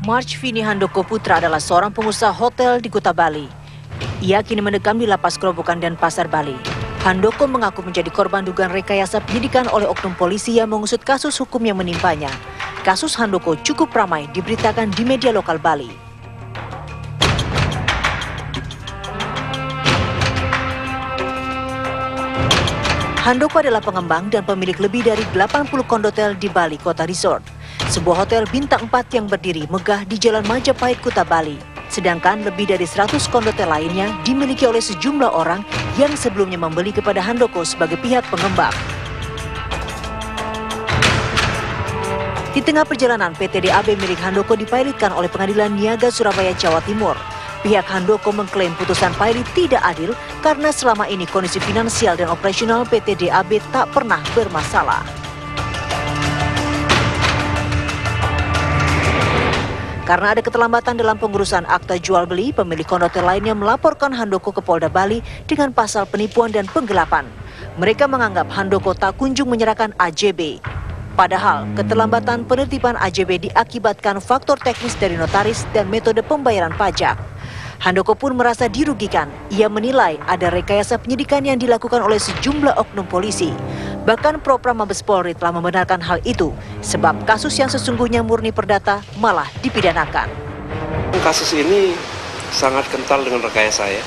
Marchvini Handoko Putra adalah seorang pengusaha hotel di Kuta Bali. Ia kini mendekam di Lapas Kerobokan Denpasar, Bali. Handoko mengaku menjadi korban dugaan rekayasa penyidikan oleh oknum polisi yang mengusut kasus hukum yang menimpanya. Kasus Handoko cukup ramai diberitakan di media lokal Bali. Handoko adalah pengembang dan pemilik lebih dari 80 kondotel di Bali Kota Resort, sebuah hotel bintang 4 yang berdiri megah di Jalan Majapahit, Kuta Bali. Sedangkan lebih dari 100 kondotel lainnya dimiliki oleh sejumlah orang yang sebelumnya membeli kepada Handoko sebagai pihak pengembang. Di tengah perjalanan, PT DAB milik Handoko dipilotkan oleh Pengadilan Niaga Surabaya, Jawa Timur. Pihak Handoko mengklaim putusan pilot tidak adil karena selama ini kondisi finansial dan operasional PT DAB tak pernah bermasalah. Karena ada keterlambatan dalam pengurusan akta jual beli, pemilik kondotel lainnya melaporkan Handoko ke Polda Bali dengan pasal penipuan dan penggelapan. Mereka menganggap Handoko tak kunjung menyerahkan AJB. Padahal keterlambatan penertiban AJB diakibatkan faktor teknis dari notaris dan metode pembayaran pajak. Handoko pun merasa dirugikan. Ia menilai ada rekayasa penyidikan yang dilakukan oleh sejumlah oknum polisi. Bahkan Propram Mabes Polri telah membenarkan hal itu, sebab kasus yang sesungguhnya murni perdata malah dipidanakan. Kasus ini sangat kental dengan rekayasa ya.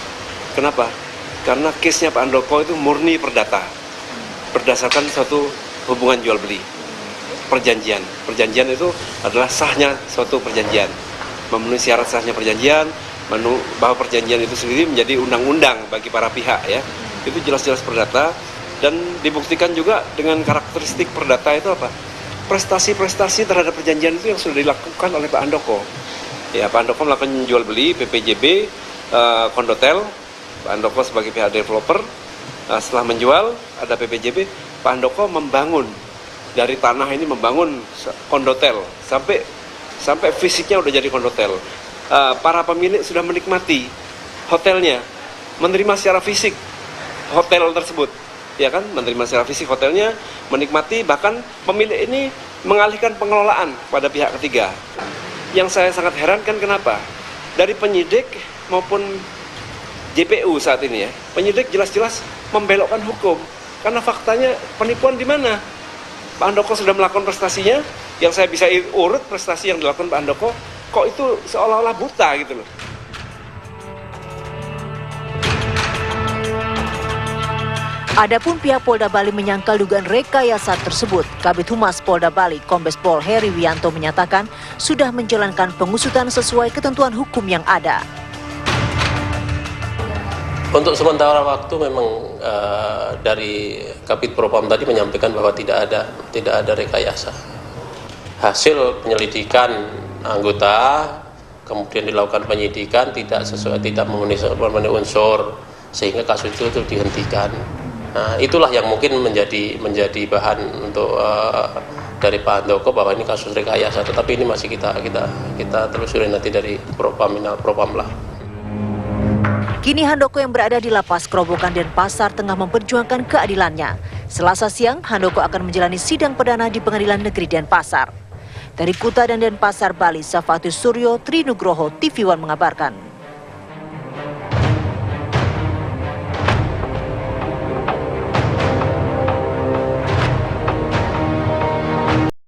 Kenapa? Karena case-nya Pak Handoko itu murni perdata, berdasarkan suatu hubungan jual beli, perjanjian. Perjanjian itu adalah sahnya suatu perjanjian, memenuhi syarat sahnya perjanjian, bahwa perjanjian itu sendiri menjadi undang-undang bagi para pihak ya. Itu jelas-jelas perdata dan dibuktikan juga dengan karakteristik perdata itu apa? Prestasi-prestasi terhadap perjanjian itu yang sudah dilakukan oleh Pak Handoko. Ya, Pak Handoko melakukan jual beli PPJB kondotel. Pak Handoko sebagai pihak developer setelah menjual ada PPJB, Pak Handoko membangun dari tanah ini, membangun kondotel sampai fisiknya udah jadi kondotel. Para pemilik sudah menikmati hotelnya, menerima secara fisik hotel tersebut, ya kan, menerima secara fisik hotelnya, menikmati, bahkan pemilik ini mengalihkan pengelolaan pada pihak ketiga. Yang saya sangat heran kan kenapa? Dari penyidik maupun JPU saat ini ya, penyidik jelas-jelas membelokkan hukum, karena faktanya penipuan di mana? Pak Handoko sudah melakukan prestasinya, yang saya bisa urut prestasi yang dilakukan Pak Handoko, kok itu seolah-olah buta gitu loh. Adapun pihak Polda Bali menyangkal dugaan rekayasa tersebut. Kabid Humas Polda Bali, Kombes Pol Heri Wianto menyatakan sudah menjalankan pengusutan sesuai ketentuan hukum yang ada. Untuk sementara waktu memang dari Kabid Propam tadi menyampaikan bahwa tidak ada rekayasa. Hasil penyelidikan anggota kemudian dilakukan penyidikan tidak memenuhi unsur sehingga kasus itu dihentikan. Nah, itulah yang mungkin menjadi bahan untuk dari Pak Handoko bahwa ini kasus rekayasa, tetapi ini masih kita telusuri nanti dari Propam lah. Kini Handoko yang berada di Lapas Kerobokan Denpasar tengah memperjuangkan keadilannya. Selasa siang, Handoko akan menjalani sidang perdana di Pengadilan Negeri Denpasar. Dari Kuta dan Denpasar, Bali, Safatus Suryo, Trinugroho, TV One mengabarkan.